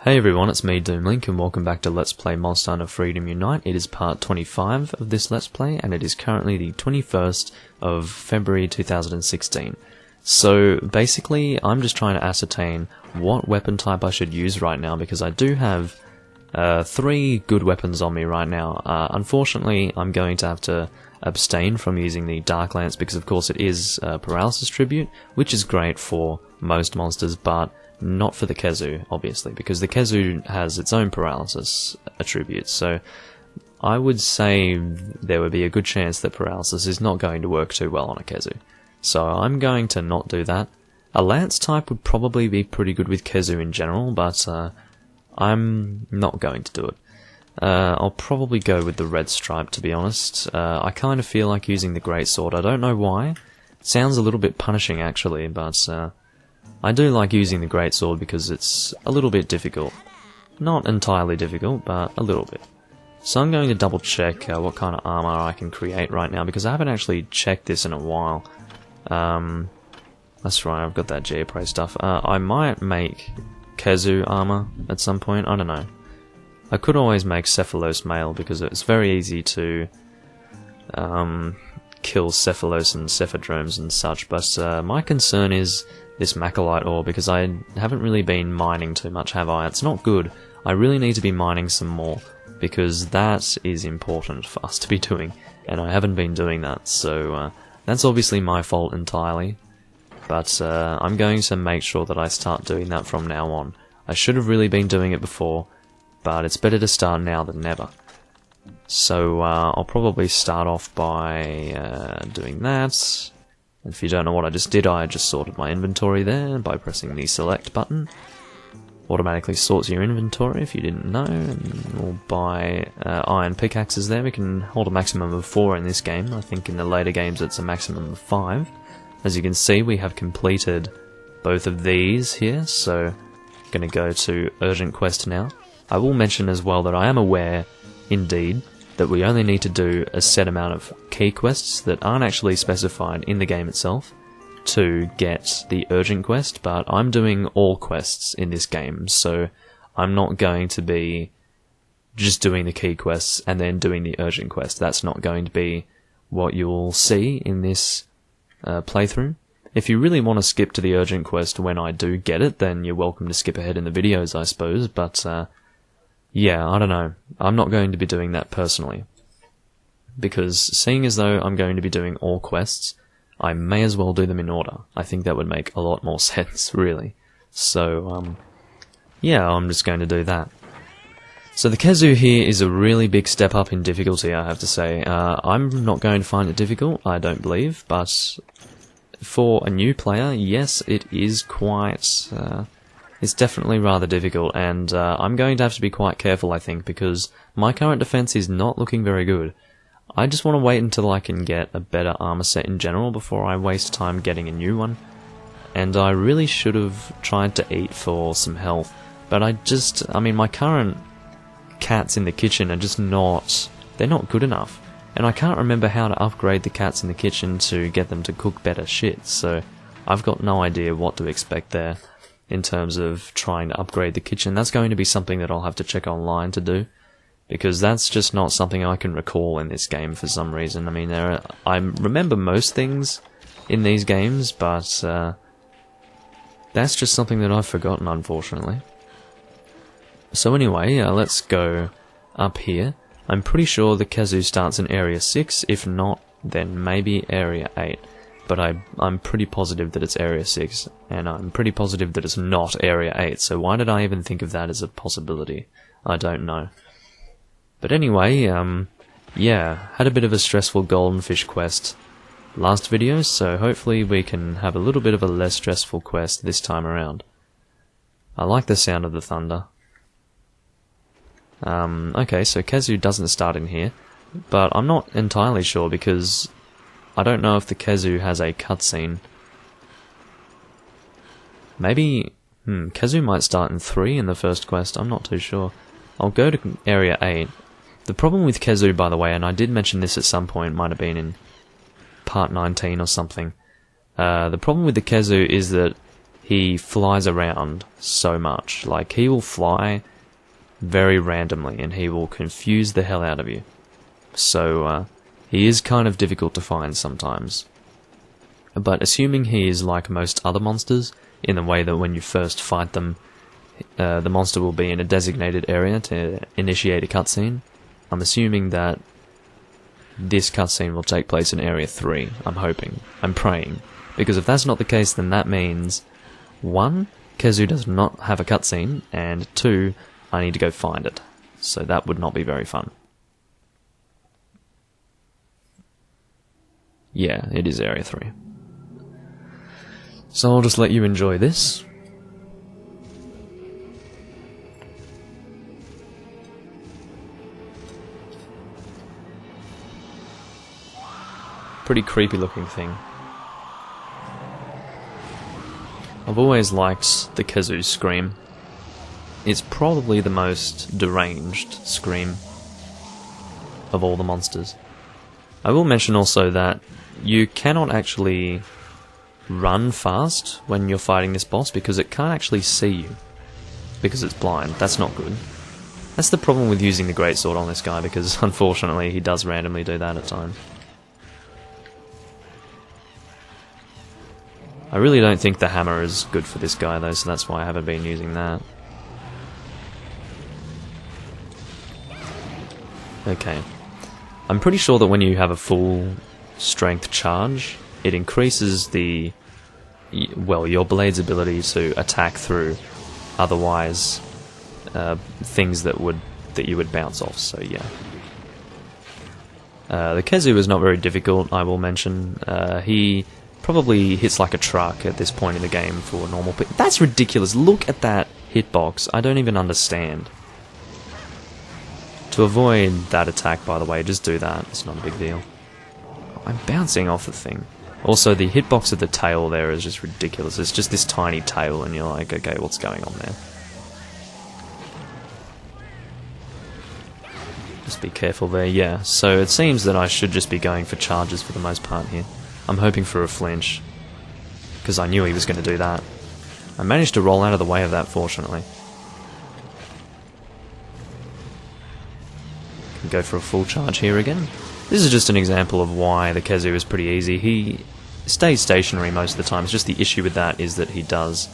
Hey everyone, it's me Doomlink and welcome back to Let's Play Monster Hunter Freedom Unite. It is part 25 of this Let's Play and it is currently the 21st of February 2016. So basically I'm just trying to ascertain what weapon type I should use right now because I do have 3 good weapons on me right now. Unfortunately I'm going to have to abstain from using the Dark Lance because of course it is Paralysis Tribute, which is great for most monsters, but not for the Khezu, obviously, because the Khezu has its own paralysis attributes, so I would say there would be a good chance that paralysis is not going to work too well on a Khezu. So I'm going to not do that. A Lance type would probably be pretty good with Khezu in general, but I'm not going to do it. I'll probably go with the Red Stripe, to be honest. I kind of feel like using the Greatsword. I don't know why. It sounds a little bit punishing, actually, but I do like using the Greatsword because it's a little bit difficult. Not entirely difficult, but a little bit. So I'm going to double check what kind of armor I can create right now because I haven't actually checked this in a while. That's right, I've got that Geoprey stuff. I might make Khezu armor at some point, I don't know. I could always make Cephalos mail because it's very easy to kill Cephalos and Cephadromes and such, but my concern is this Macrolite ore because I haven't really been mining too much, have I? It's not good. I really need to be mining some more because that is important for us to be doing, and I haven't been doing that, so that's obviously my fault entirely, but I'm going to make sure that I start doing that from now on. I should have really been doing it before, but it's better to start now than never. So I'll probably start off by doing that. If you don't know what I just did, I just sorted my inventory there by pressing the select button. Automatically sorts your inventory if you didn't know, and we'll buy iron pickaxes there. We can hold a maximum of 4 in this game. I think in the later games it's a maximum of 5. As you can see, we have completed both of these here, so I'm going to go to Urgent Quest now. I will mention as well that I am aware, indeed, that we only need to do a set amount of key quests that aren't actually specified in the game itself to get the urgent quest, but I'm doing all quests in this game, so I'm not going to be just doing the key quests and then doing the urgent quest. That's not going to be what you'll see in this playthrough. If you really want to skip to the urgent quest when I do get it, then you're welcome to skip ahead in the videos, I suppose, but yeah, I don't know. I'm not going to be doing that personally. Because seeing as though I'm going to be doing all quests, I may as well do them in order. I think that would make a lot more sense, really. So, yeah, I'm just going to do that. So the Khezu here is a really big step up in difficulty, I have to say. I'm not going to find it difficult, I don't believe, but for a new player, yes, it is quite it's definitely rather difficult, and I'm going to have to be quite careful, I think, because my current defense is not looking very good. I just want to wait until I can get a better armor set in general before I waste time getting a new one. And I really should have tried to eat for some health, but I mean, my current cats in the kitchen are just they're not good enough. And I can't remember how to upgrade the cats in the kitchen to get them to cook better shit, so I've got no idea what to expect there. In terms of trying to upgrade the kitchen, that's going to be something that I'll have to check online to do, because that's just not something I can recall in this game for some reason. I mean, I remember most things in these games, but that's just something that I've forgotten, unfortunately. So anyway, let's go up here. I'm pretty sure the Khezu starts in Area 6, if not, then maybe Area 8. But I'm pretty positive that it's Area 6, and I'm pretty positive that it's not Area 8, so why did I even think of that as a possibility? I don't know. But anyway, yeah, had a bit of a stressful golden fish quest last video, so hopefully we can have a little bit of a less stressful quest this time around. I like the sound of the thunder. Okay, so Khezu doesn't start in here, but I'm not entirely sure because I don't know if the Khezu has a cutscene. Maybe, Khezu might start in 3 in the first quest, I'm not too sure. I'll go to Area 8. The problem with Khezu, by the way, and I did mention this at some point, might have been in part 19 or something. The problem with the Khezu is that he flies around so much. Like, he will fly very randomly, and he will confuse the hell out of you. So, he is kind of difficult to find sometimes. But assuming he is like most other monsters, in the way that when you first fight them, the monster will be in a designated area to initiate a cutscene, I'm assuming that this cutscene will take place in Area 3, I'm hoping. I'm praying. Because if that's not the case, then that means 1. Khezu does not have a cutscene, and 2. I need to go find it. So that would not be very fun. Yeah, it is Area 3. So I'll just let you enjoy this. Pretty creepy looking thing. I've always liked the Khezu scream. It's probably the most deranged scream of all the monsters. I will mention also that you cannot actually run fast when you're fighting this boss because it can't actually see you because it's blind. That's not good. That's the problem with using the Greatsword on this guy, because unfortunately he does randomly do that at times. I really don't think the hammer is good for this guy though, so that's why I haven't been using that. Okay. I'm pretty sure that when you have a full strength charge, it increases the, well, your blade's ability to attack through otherwise things that you would bounce off, so yeah. The Khezu is not very difficult, I will mention. He probably hits like a truck at this point in the game for normal people. That's ridiculous. Look at that hitbox. I don't even understand. To avoid that attack, by the way, just do that. It's not a big deal. Oh, I'm bouncing off the thing. Also, the hitbox of the tail there is just ridiculous. It's just this tiny tail, and you're like, okay, what's going on there? Just be careful there, yeah. So it seems that I should just be going for charges for the most part here. I'm hoping for a flinch, because I knew he was going to do that. I managed to roll out of the way of that, fortunately. Can go for a full charge here again. This is just an example of why the Khezu is pretty easy. He stays stationary most of the time. It's just the issue with that is that he does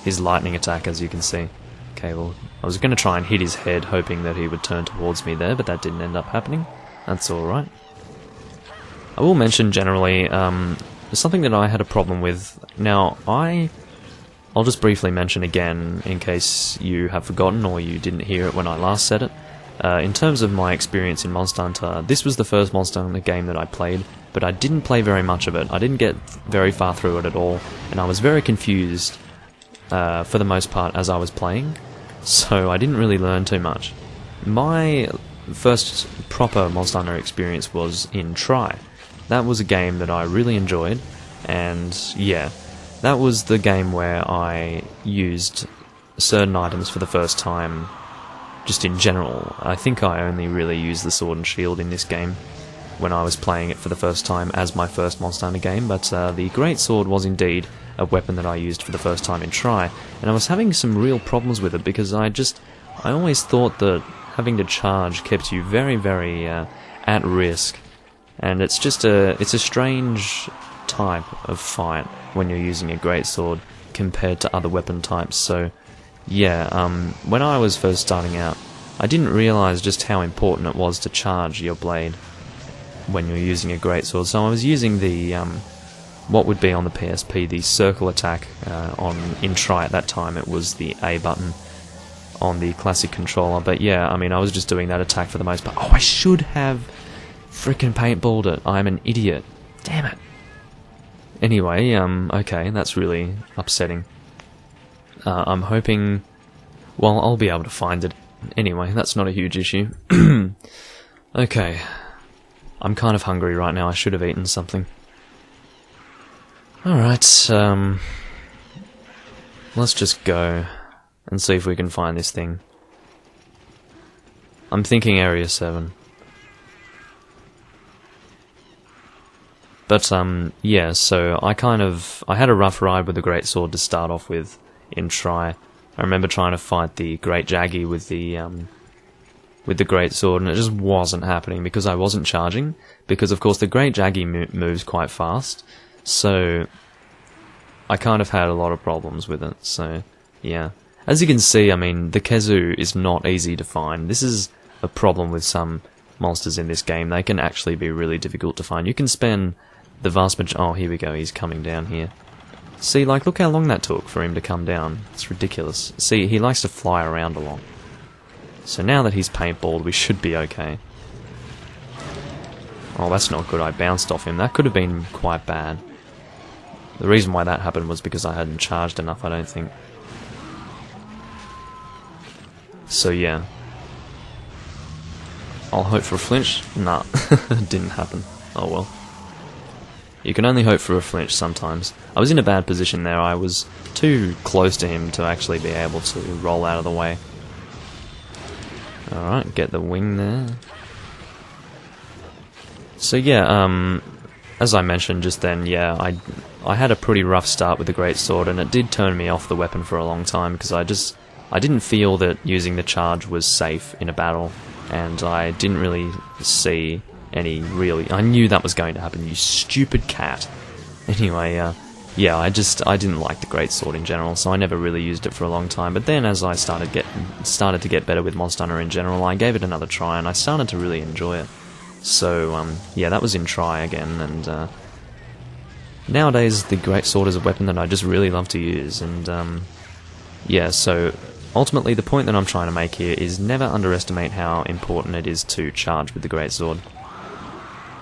his lightning attack, as you can see. Okay, well, I was going to try and hit his head, hoping that he would turn towards me there, but that didn't end up happening. That's alright. I will mention generally something that I had a problem with. Now, I'll just briefly mention again in case you have forgotten or you didn't hear it when I last said it. In terms of my experience in Monster Hunter, this was the first Monster Hunter game that I played, but I didn't play very much of it. I didn't get very far through it at all, and I was very confused for the most part as I was playing, so I didn't really learn too much. My first proper Monster Hunter experience was in Try. That was a game that I really enjoyed, and yeah, that was the game where I used certain items for the first time, just in general. I think I only really used the sword and shield in this game when I was playing it for the first time as my first Monster Hunter game, but the Greatsword was indeed a weapon that I used for the first time in Try, and I was having some real problems with it because I always thought that having to charge kept you very, very at risk. And it's just it's a strange type of fight when you're using a greatsword compared to other weapon types. So yeah, when I was first starting out, I didn't realise just how important it was to charge your blade when you're using a greatsword. So I was using the what would be on the PSP, the circle attack in Try at that time. It was the A button on the classic controller. But yeah, I mean, I was just doing that attack for the most part. Oh, I should have frickin' paintballed it. I'm an idiot. Damn it. Anyway, okay, that's really upsetting. I'm hoping, well, I'll be able to find it. Anyway, that's not a huge issue. Okay. I'm kind of hungry right now. I should have eaten something. Alright, let's just go and see if we can find this thing. I'm thinking Area 7. But yeah, so I had a rough ride with the Greatsword to start off with in Try. I remember trying to fight the Great Jaggy with the Greatsword, and it just wasn't happening because I wasn't charging. Because of course the Great Jaggy moves quite fast, so I kind of had a lot of problems with it. So yeah, as you can see, I mean the Khezu is not easy to find. This is a problem with some monsters in this game. They can actually be really difficult to find. You can spend the vast majority... Oh, here we go, he's coming down here. See, like, look how long that took for him to come down. It's ridiculous. See, he likes to fly around a lot. So now that he's paintballed, we should be okay. Oh, that's not good. I bounced off him. That could have been quite bad. The reason why that happened was because I hadn't charged enough, I don't think. So, yeah. I'll hope for a flinch. Nah, it didn't happen. Oh well. You can only hope for a flinch sometimes. I was in a bad position there. I was too close to him to actually be able to roll out of the way. Alright, get the wing there. So yeah, as I mentioned just then, yeah, I had a pretty rough start with the Greatsword, and it did turn me off the weapon for a long time, because I didn't feel that using the charge was safe in a battle, and I didn't really see any really... I knew that was going to happen, you stupid cat. Anyway, yeah, I didn't like the Greatsword in general, so I never really used it for a long time. But then as I started to get better with Monster Hunter in general, I gave it another try, and I started to really enjoy it. So, yeah, that was in Try again, and nowadays the Greatsword is a weapon that I just really love to use, and yeah, so ultimately the point that I'm trying to make here is never underestimate how important it is to charge with the Greatsword.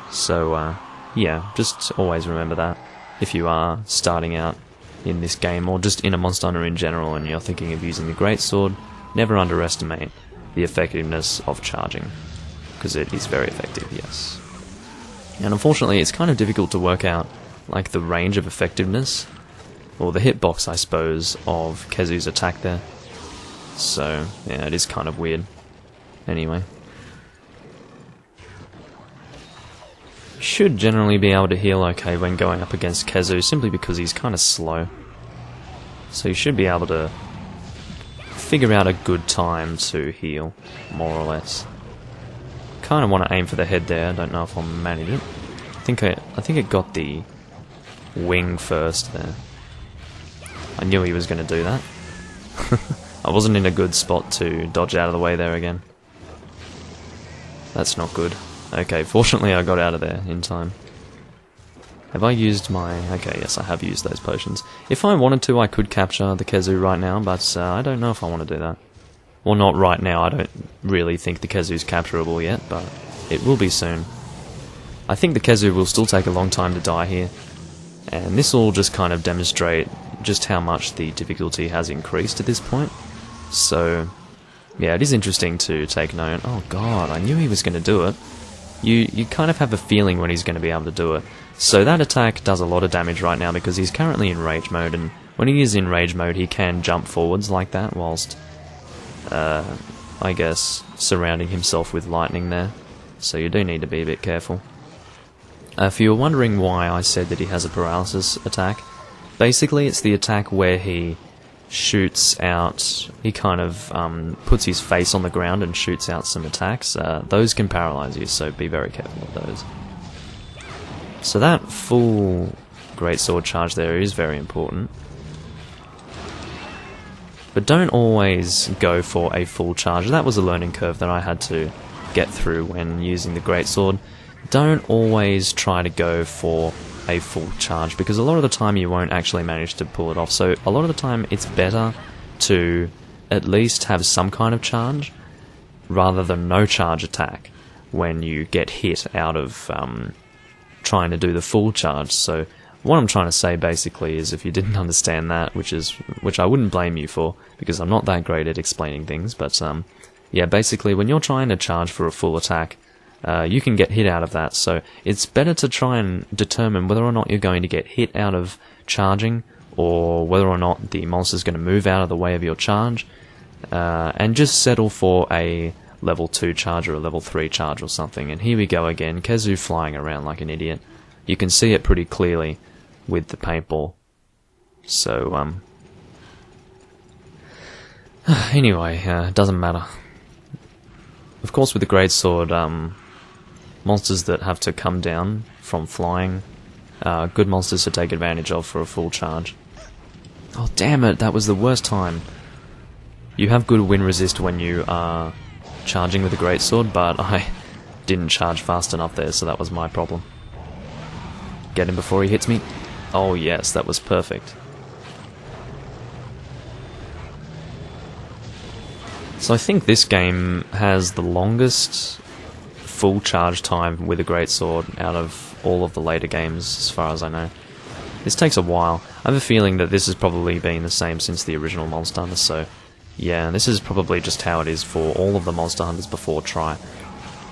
So, yeah, just always remember that if you are starting out in this game, or just in a Monster Hunter in general, and you're thinking of using the Greatsword, never underestimate the effectiveness of charging, because it is very effective, yes. And unfortunately, it's kind of difficult to work out, like, the range of effectiveness, or the hitbox, I suppose, of Khezu's attack there. So, yeah, it is kind of weird. Anyway. Should generally be able to heal okay when going up against Khezu, simply because he's kind of slow. So you should be able to figure out a good time to heal, more or less. Kind of want to aim for the head there. I don't know if I'll manage it. I think it got the wing first there. I knew he was going to do that. I wasn't in a good spot to dodge out of the way there again. That's not good. Okay, fortunately I got out of there in time. Have I used my... Okay, yes, I have used those potions. If I wanted to, I could capture the Khezu right now, but I don't know if I want to do that. Well, not right now. I don't really think the Khezu's capturable yet, but it will be soon. I think the Khezu will still take a long time to die here, and this will just kind of demonstrate just how much the difficulty has increased at this point. So, yeah, it is interesting to take note. Oh god, I knew he was going to do it. You kind of have a feeling when he's going to be able to do it. So that attack does a lot of damage right now because he's currently in rage mode, and when he is in rage mode he can jump forwards like that whilst, I guess, surrounding himself with lightning there. So you do need to be a bit careful. If you were wondering why I said that he has a paralysis attack, basically it's the attack where he shoots out, he kind of puts his face on the ground and shoots out some attacks. Those can paralyze you, so be very careful of those. So that full Greatsword charge there is very important. But don't always go for a full charge. That was a learning curve that I had to get through when using the Greatsword. Don't always try to go for a full charge, because a lot of the time you won't actually manage to pull it off. So a lot of the time it's better to at least have some kind of charge rather than no charge attack when you get hit out of trying to do the full charge. So what I'm trying to say basically is, if you didn't understand that, which I wouldn't blame you for, because I'm not that great at explaining things, but yeah, basically when you're trying to charge for a full attack, you can get hit out of that, so it's better to try and determine whether or not you're going to get hit out of charging, or whether or not the monster's going to move out of the way of your charge, and just settle for a level 2 charge or a level 3 charge or something. And here we go again, Khezu flying around like an idiot. you can see it pretty clearly with the paintball. So, anyway, it doesn't matter. Of course, with the Greatsword, monsters that have to come down from flying are good monsters to take advantage of for a full charge. Oh, damn it, that was the worst time. You have good wind resist when you are charging with the Greatsword, but I didn't charge fast enough there, so that was my problem. Get him before he hits me. Oh yes, that was perfect. So I think this game has the longest full charge time with a Greatsword out of all of the later games, as far as I know. This takes a while. I have a feeling that this has probably been the same since the original Monster Hunter, so yeah, this is probably just how it is for all of the Monster Hunters before Try.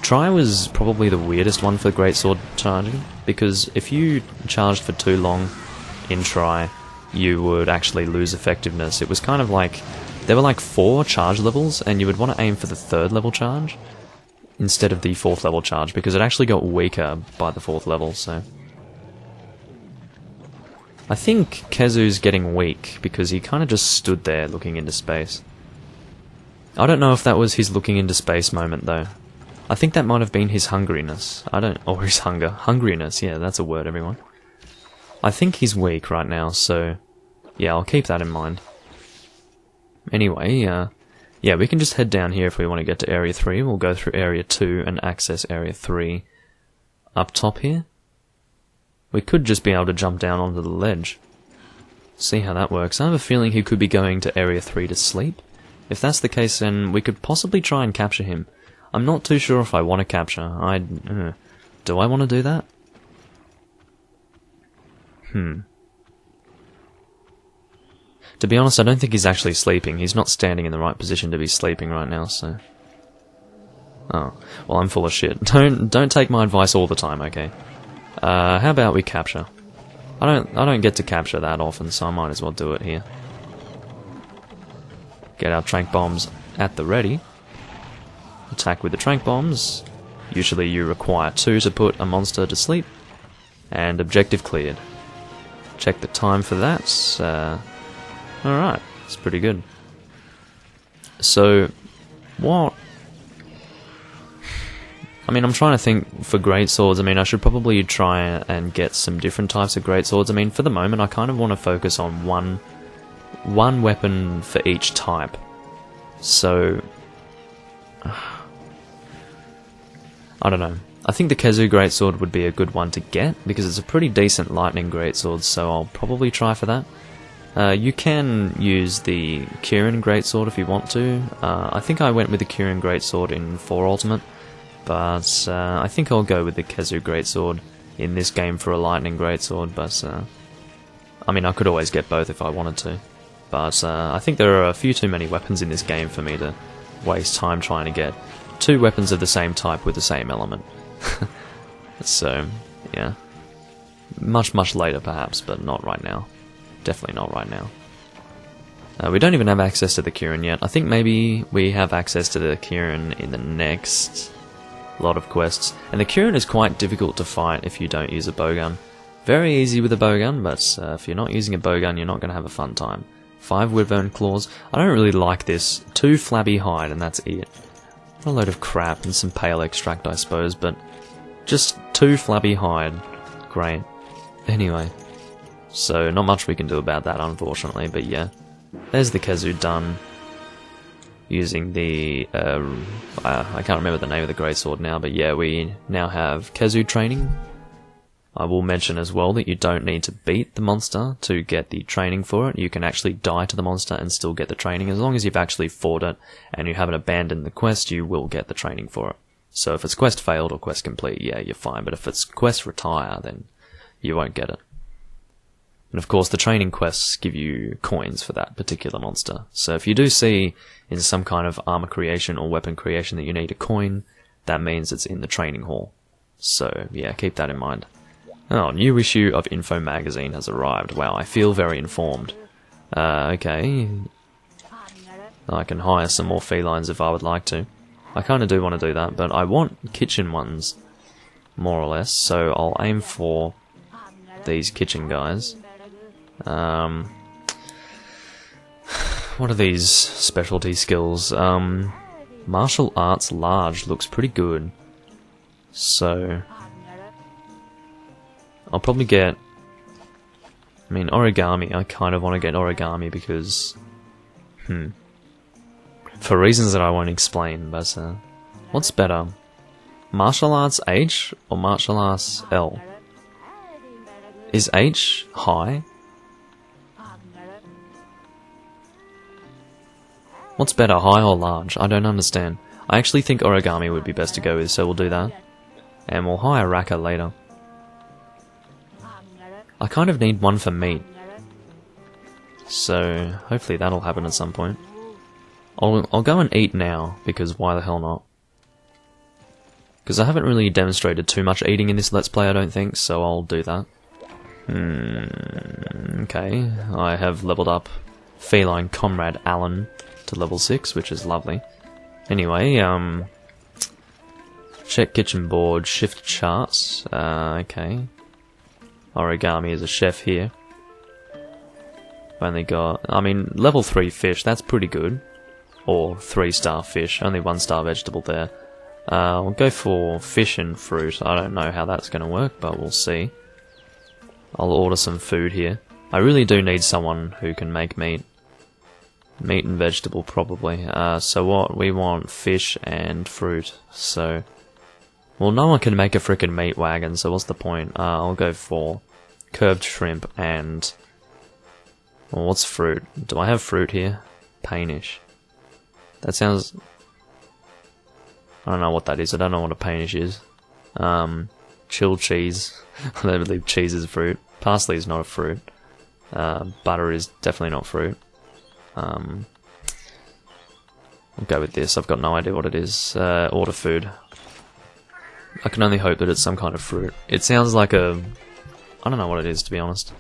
Try was probably the weirdest one for Greatsword charging, because if you charged for too long in Try, you would actually lose effectiveness. It was kind of like, there were like 4 charge levels, and you would want to aim for the 3rd level charge instead of the 4th level charge, because it actually got weaker by the 4th level, so... I think Khezu's getting weak, because he kind of just stood there looking into space. I don't know if that was his looking into space moment, though. I think that might have been his hungriness. Or his hunger. Hungriness, yeah, that's a word, everyone. I think he's weak right now, so... yeah, I'll keep that in mind. Anyway, yeah, we can just head down here if we want to get to Area 3. We'll go through Area 2 and access Area 3 up top here. We could just be able to jump down onto the ledge. See how that works. I have a feeling he could be going to Area 3 to sleep. If that's the case, then we could possibly try and capture him. I'm not too sure if I want to capture. Do I want to do that? To be honest, I don't think he's actually sleeping. He's not standing in the right position to be sleeping right now, so... oh, well, I'm full of shit. Don't take my advice all the time, okay? How about we capture? I don't get to capture that often, so I might as well do it here. Get our tranq bombs at the ready. Attack with the tranq bombs. Usually you require 2 to put a monster to sleep. And objective cleared. Check the time for that. Alright, it's pretty good. So, what... I mean, I'm trying to think for Greatswords. I mean, I should probably try and get some different types of Greatswords. I mean, for the moment, I kind of want to focus on one weapon for each type. So... I don't know. I think the Khezu Greatsword would be a good one to get, because it's a pretty decent lightning Greatsword, so I'll probably try for that. You can use the Kirin Greatsword if you want to. I think I went with the Kirin Greatsword in 4 Ultimate, but I think I'll go with the Khezu Greatsword in this game for a lightning Greatsword, but I mean, I could always get both if I wanted to. But I think there are a few too many weapons in this game for me to waste time trying to get 2 weapons of the same type with the same element. So, yeah. Much later perhaps, but not right now. Definitely not right now. We don't even have access to the Kirin yet. I think maybe we have access to the Kirin in the next lot of quests. And the Kirin is quite difficult to fight if you don't use a bowgun. Very easy with a bowgun, but if you're not using a bowgun, you're not going to have a fun time. 5 Wyvern Claws. I don't really like this. 2 Flabby Hide, and that's it. A load of crap and some Pale Extract, I suppose, but just 2 Flabby Hide. Great. Anyway. So, not much we can do about that, unfortunately, but yeah. There's the Khezu done. Using the... I can't remember the name of the Greatsword now, but yeah, we now have Khezu training. I will mention as well that you don't need to beat the monster to get the training for it. You can actually die to the monster and still get the training. As long as you've actually fought it and you haven't abandoned the quest, you will get the training for it. So if it's quest failed or quest complete, yeah, you're fine. But if it's quest retire, then you won't get it. And of course, the training quests give you coins for that particular monster. So if you do see in some kind of armor creation or weapon creation that you need a coin, that means it's in the training hall. So yeah, keep that in mind. Oh, new issue of Info Magazine has arrived. Wow, I feel very informed. Okay. I can hire some more felines if I would like to. I kind of do want to do that, but I want kitchen ones, more or less, so I'll aim for these kitchen guys. What are these specialty skills? Martial arts large looks pretty good. So I'll probably get... I mean, origami, I kind of want to get origami because... for reasons that I won't explain, but... what's better? Martial arts H or martial arts L? Is H high? What's better, high or large? I don't understand. I actually think origami would be best to go with, so we'll do that. And we'll hire Raka later. I kind of need one for meat. So, hopefully that'll happen at some point. I'll go and eat now, because why the hell not? Because I haven't really demonstrated too much eating in this Let's Play, I don't think, so I'll do that. Okay, I have leveled up Feline Comrade Alan to level 6, which is lovely. Anyway, check kitchen board, shift charts, okay. Origami is a chef here. Only got, I mean, level 3 fish, that's pretty good. Or 3-star fish, only 1-star vegetable there. We'll go for fish and fruit. I don't know how that's going to work, but we'll see. I'll order some food here. I really do need someone who can make meat. Meat and vegetable, probably. So what? We want fish and fruit. So, well, no one can make a frickin' meat wagon, so what's the point? I'll go for curved shrimp and... well, what's fruit? Do I have fruit here? Painish. That sounds... I don't know what that is. I don't know what a painish is. Chilled cheese. I don't believe cheese is fruit. Parsley is not a fruit. Butter is definitely not fruit. I'll go with this. I've got no idea what it is. Order food. I can only hope that it's some kind of fruit. It sounds like a... I don't know what it is, to be honest.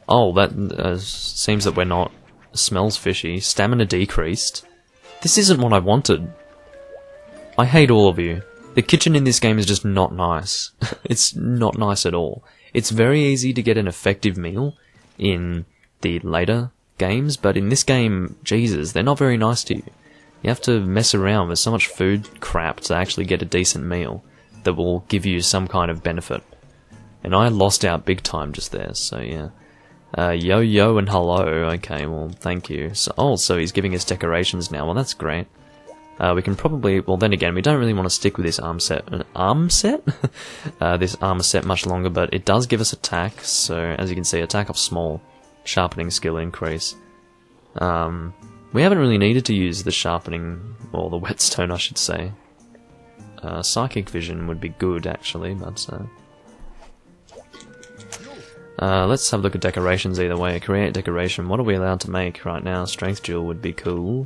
Oh, that seems that we're not... Smells fishy. Stamina decreased. This isn't what I wanted. I hate all of you. The kitchen in this game is just not nice. It's not nice at all. It's very easy to get an effective meal in the later games, but in this game, Jesus, they're not very nice to you. You have to mess around with so much food crap to actually get a decent meal that will give you some kind of benefit. And I lost out big time just there, so yeah. Yo and hello, okay, well, thank you. So, so he's giving us decorations now, well that's great. We can probably, well then again, we don't really want to stick with this arm set, this armor set much longer, but it does give us attack, so as you can see, attack of small, sharpening skill increase. We haven't really needed to use the sharpening, or the whetstone I should say. Psychic vision would be good actually, but let's have a look at decorations either way. Create decoration, what are we allowed to make right now? Strength jewel would be cool.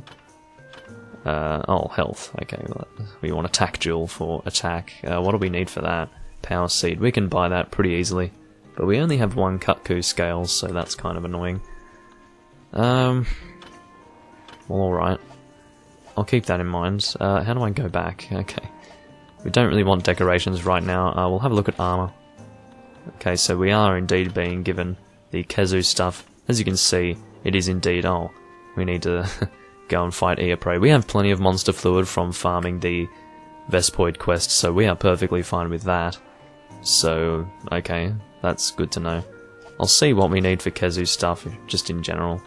Oh, health. Okay, well, we want attack jewel for attack. What do we need for that? Power seed. We can buy that pretty easily. But we only have one Kutku scales, so that's kind of annoying. Well, alright. I'll keep that in mind. How do I go back? Okay. We don't really want decorations right now. We'll have a look at armor. Okay, so we are indeed being given the Khezu stuff. As you can see, it is indeed... oh, we need to... go and fight Eoprey. We have plenty of monster fluid from farming the Vespoid quest, so we are perfectly fine with that. So, okay, that's good to know. I'll see what we need for Khezu stuff, just in general.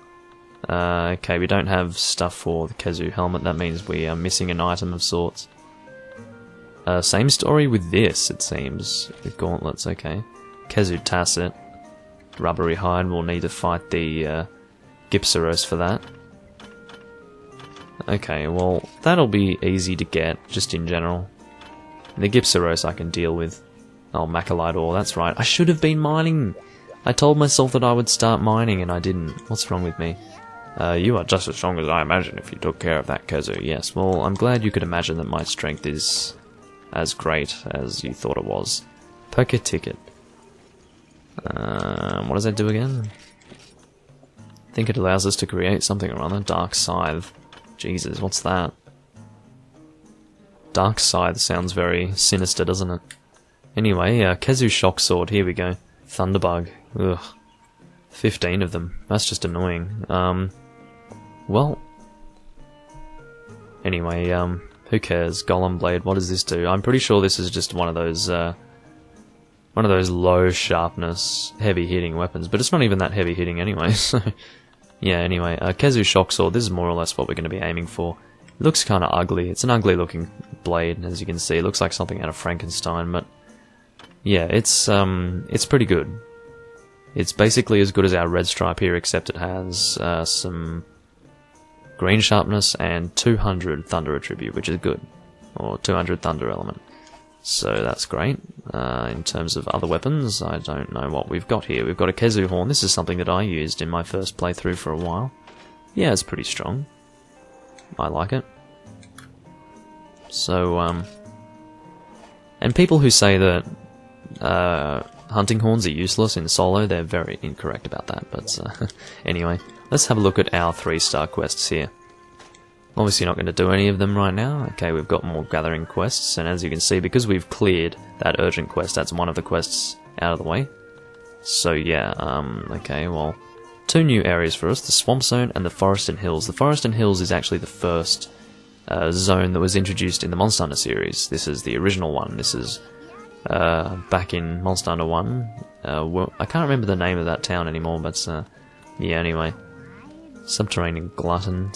Okay, we don't have stuff for the Khezu helmet, that means we are missing an item of sorts. Same story with this, it seems. With gauntlets, okay. Khezu Tacit. Rubbery hide, we'll need to fight the Gypceros for that. Okay, well, that'll be easy to get, just in general. The Gypceros I can deal with. Oh, Macalite ore, that's right. I should have been mining! I told myself that I would start mining and I didn't. What's wrong with me? You are just as strong as I imagined if you took care of that Khezu. Yes, well, I'm glad you could imagine that my strength is as great as you thought it was. Poker ticket. What does that do again? I think it allows us to create something or other. Dark Scythe. Jesus, what's that? Dark Scythe sounds very sinister, doesn't it? Anyway, Khezu Shock Sword, here we go. Thunderbug. Ugh. 15 of them. That's just annoying. Well... Anyway, who cares? Golem Blade, what does this do? I'm pretty sure this is just one of those low sharpness, heavy hitting weapons, but it's not even that heavy hitting anyway, so... Yeah, anyway, Khezu Shock Sword, this is more or less what we're going to be aiming for. It looks kind of ugly. It's an ugly looking blade, as you can see. It looks like something out of Frankenstein, but... Yeah, it's pretty good. It's basically as good as our red stripe here, except it has some green sharpness and 200 thunder attribute, which is good. Or 200 thunder element. So that's great. In terms of other weapons, I don't know what we've got here. We've got a Khezu Horn. This is something that I used in my first playthrough for a while. Yeah, it's pretty strong. I like it. So, and people who say that hunting horns are useless in solo, they're very incorrect about that, but anyway, let's have a look at our 3-star quests here. Obviously not going to do any of them right now. Okay, we've got more gathering quests, and as you can see, because we've cleared that urgent quest, that's one of the quests out of the way. So yeah, okay, well, 2 new areas for us, the Swamp Zone and the Forest and Hills. The Forest and Hills is actually the first zone that was introduced in the Monster Hunter series. This is the original one. This is back in Monster Hunter 1. Well, I can't remember the name of that town anymore, but yeah, anyway. Subterranean Glutton,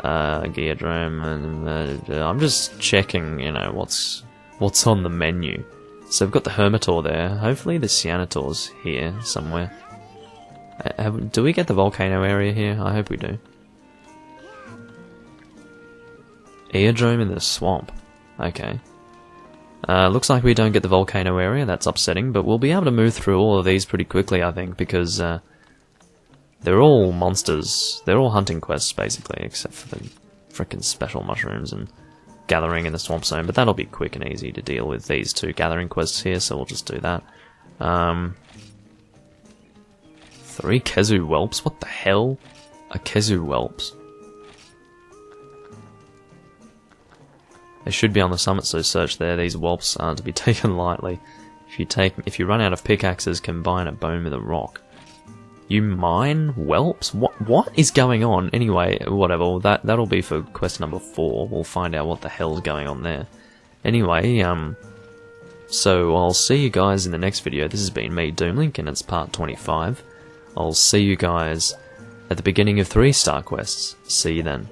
Geodrome, and I'm just checking, you know, what's on the menu. So we've got the Hermitor there. Hopefully the Cyanotaur's here somewhere. Do we get the volcano area here? I hope we do. Eardrome in the swamp. Okay. Looks like we don't get the volcano area. That's upsetting, but we'll be able to move through all of these pretty quickly, I think, because they're all monsters. They're all hunting quests, basically, except for the frickin' special mushrooms and gathering in the swamp zone. But that'll be quick and easy to deal with these 2 gathering quests here, so we'll just do that. 3 Khezu Whelps? What the hell? A Khezu Whelps? They should be on the summit, so search there. These whelps aren't to be taken lightly. If you run out of pickaxes, combine a bone with a rock. You mine whelps? What is going on? Anyway, whatever. That'll be for quest number 4. We'll find out what the hell's going on there. Anyway, so I'll see you guys in the next video. This has been me, Doomlink, and it's part 25. I'll see you guys at the beginning of 3-star quests. See you then.